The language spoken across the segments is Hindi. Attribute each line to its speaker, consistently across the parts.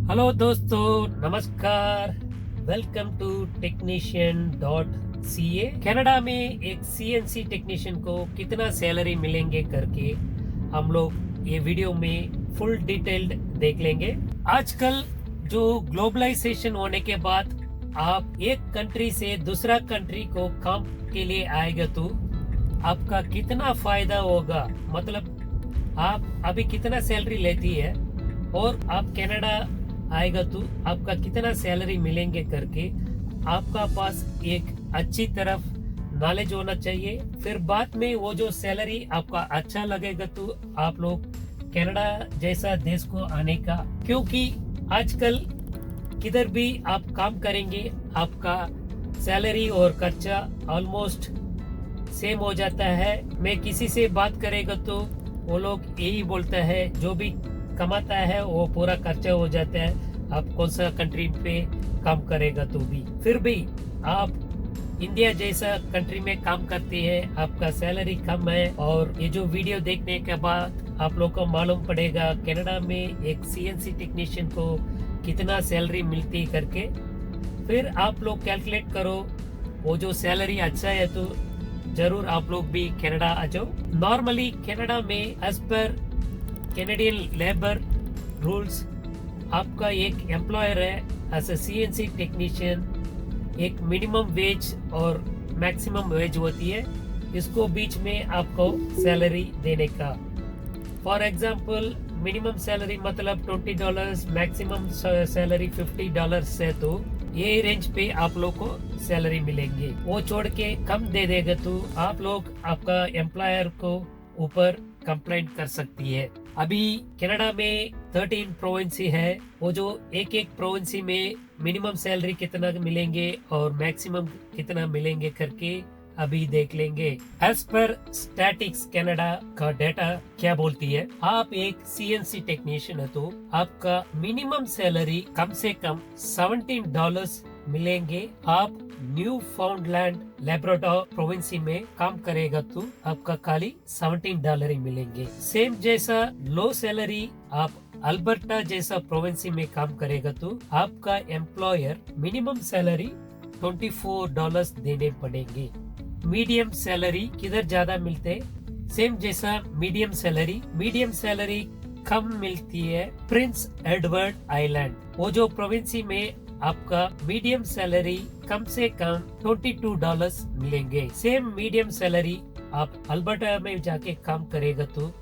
Speaker 1: हेलो दोस्तों, नमस्कार। Welcome to टेक्नीशियन.ca। कनाडा में एक सीएनसी टेक्नीशियन को कितना सैलरी मिलेंगे करके हम लोग ये वीडियो में फुल डिटेल्ड देख लेंगे। आजकल जो ग्लोबलाइजेशन होने के बाद आप एक कंट्री से दूसरा कंट्री को काम के लिए आएगा तो आपका कितना फायदा होगा, मतलब आप अभी कितना सैलरी लेती है और आप कनाडा आएगा तो आपका कितना सैलरी मिलेंगे करके आपका पास एक अच्छी तरफ नॉलेज होना चाहिए। फिर बाद में वो जो सैलरी आपका अच्छा लगेगा तो आप लोग कनाडा जैसा देश को आने का, क्योंकि आजकल किधर भी आप काम करेंगे आपका सैलरी और खर्चा ऑलमोस्ट सेम हो जाता है। मैं किसी से बात करेगा तो वो लोग यही बोलता है, जो भी कमाता है वो पूरा खर्चा हो जाता है। आप कौन सा कंट्री पे काम करेगा तो भी, फिर भी आप इंडिया जैसा कंट्री में काम करती है, आपका सैलरी कम है। और ये जो वीडियो देखने के बाद आप लोग को मालूम पड़ेगा कनाडा में एक सीएनसी टेक्नीशियन को कितना सैलरी मिलती है करके। फिर आप लोग कैलकुलेट करो, वो जो सैलरी अच्छा है तो जरूर आप लोग भी कनाडा आ जाओ। नॉर्मली कनाडा में as per Canadian labour rules आपका एक एम्प्लॉयर है एज ए सीएनसी टेक्नीशियन, एक मिनिमम वेज और मैक्सिमम वेज होती है, इसको बीच में आपको सैलरी देने का। फॉर एग्जांपल मिनिमम सैलरी मतलब $20, मैक्सिमम सैलरी $50 से, तो ये रेंज पे आप लोग को सैलरी मिलेंगे। वो छोड़ के कम दे देगा तो आप लोग आपका एम्प्लॉयर को ऊपर कंप्लेंट कर सकती है। अभी कनाडा में 13 प्रोविंसी है, वो जो एक एक प्रोविंसी में मिनिमम सैलरी कितना मिलेंगे और मैक्सिमम कितना मिलेंगे करके अभी देख लेंगे। एज पर स्टैटिक्स कनाडा का डेटा क्या बोलती है, आप एक सीएनसी टेक्नीशियन है तो आपका मिनिमम सैलरी कम से कम $17 मिलेंगे। आप न्यू फाउंडलैंड लेब्राडोर प्रोविंसी में काम करेगा तो आपका खाली $17 ही मिलेंगे। सेम जैसा लो सैलरी आप अल्बर्टा जैसा प्रोविंसी में काम करेगा तो आपका एम्प्लॉयर मिनिमम सैलरी $24 देने पड़ेंगे। मीडियम सैलरी किधर ज्यादा मिलते, सेम जैसा मीडियम सैलरी कम मिलती है प्रिंस एडवर्ड आइलैंड, वो जो प्रोविंसी में आपका मीडियम सैलरी कम से कम $22 मिलेंगे। सेम मीडियम सैलरी आप अल्बर्टा में जाके काम करेगा तो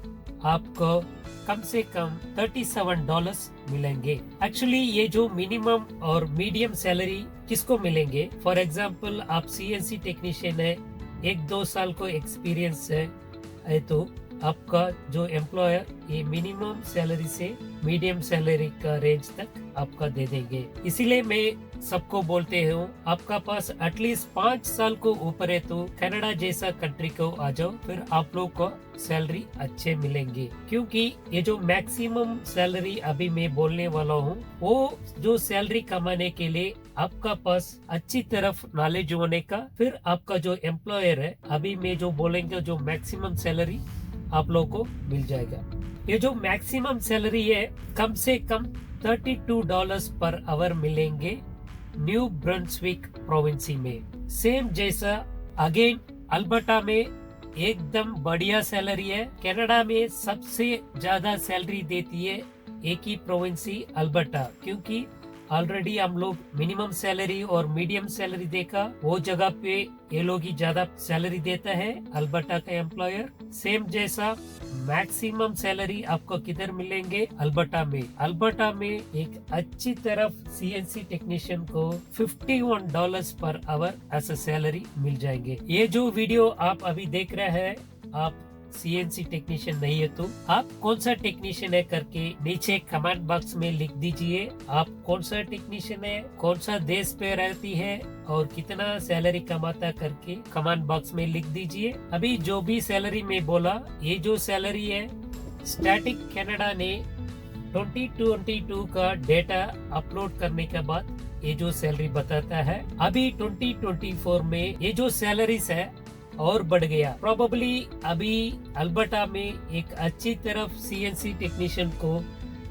Speaker 1: आपको कम से कम $37 मिलेंगे। एक्चुअली ये जो मिनिमम और मीडियम सैलरी किसको मिलेंगे, फॉर एग्जांपल आप सीएनसी टेक्नीशियन है, 1-2 साल को एक्सपीरियंस है तो आपका जो एम्प्लॉयर ये मिनिमम सैलरी से मीडियम सैलरी का रेंज तक आपका दे देंगे। इसीलिए मैं सबको बोलते हूँ, आपका पास एटलीस्ट 5 साल को ऊपर है तो कनाडा जैसा कंट्री को आ जाओ, फिर आप लोग को सैलरी अच्छे मिलेंगे। क्योंकि ये जो मैक्सिमम सैलरी अभी मैं बोलने वाला हूँ, वो जो सैलरी कमाने के लिए आपका पास अच्छी तरफ नॉलेज होने का, फिर आपका जो एम्प्लॉयर है, अभी मैं जो बोलेंगे जो मैक्सिमम सैलरी आप लोग को मिल जाएगा। ये जो मैक्सिमम सैलरी है कम से कम $32 पर आवर मिलेंगे न्यू ब्रंसविक प्रोविंसी में। सेम जैसा अगेन अल्बर्टा में एकदम बढ़िया सैलरी है। कनाडा में सबसे ज्यादा सैलरी देती है एक ही प्रोविंसी अल्बर्टा, क्योंकि ऑलरेडी हम लोग मिनिमम सैलरी और मीडियम सैलरी देखा, वो जगह पे ये लोग ही ज्यादा सैलरी देता है अल्बर्टा का एम्प्लॉयर। सेम जैसा मैक्सिमम सैलरी आपको किधर मिलेंगे, अल्बर्टा में एक अच्छी तरफ सीएनसी टेक्नीशियन को $51 पर आवर ऐसा सैलरी मिल जाएंगे। ये जो वीडियो आप अभी देख रहे हैं, आप सीएनसी टेक्नीशियन नहीं है तो आप कौन सा टेक्नीशियन है करके नीचे कमेंट बॉक्स में लिख दीजिए। आप कौन सा टेक्नीशियन है, कौन सा देश पे रहती है और कितना सैलरी कमाता करके कमेंट बॉक्स में लिख दीजिए। अभी जो भी सैलरी में बोला, ये जो सैलरी है स्टैटिक कनाडा ने 2022 का डेटा अपलोड करने के बाद ये जो सैलरी बताता है। अभी 2024 में ये जो सैलरीज है और बढ़ गया। प्रोबेबली अभी अल्बर्टा में एक अच्छी तरफ सीएनसी टेक्नीशियन को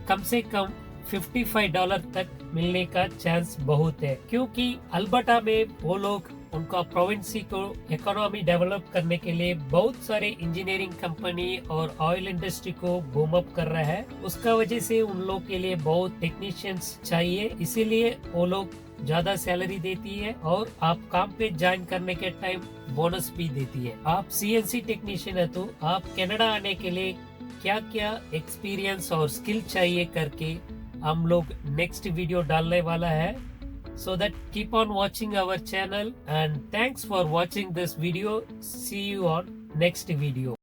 Speaker 1: कम से कम $55 तक मिलने का चांस बहुत है, क्योंकि अल्बर्टा में वो लोग उनका प्रोविंसी को इकोनॉमी डेवलप करने के लिए बहुत सारे इंजीनियरिंग कंपनी और ऑयल इंडस्ट्री को बूम अप कर रहा है। उसका वजह से उन लोग के लिए बहुत टेक्नीशियंस चाहिए, इसीलिए वो लोग ज्यादा सैलरी देती है और आप काम पे ज्वाइन करने के टाइम बोनस भी देती है। आप सीएनसी टेक्नीशियन है तो आप कनाडा आने के लिए क्या क्या एक्सपीरियंस और स्किल चाहिए करके हम लोग नेक्स्ट वीडियो डालने वाला है। So that keep on watching our channel and thanks for watching this video. See you on next video.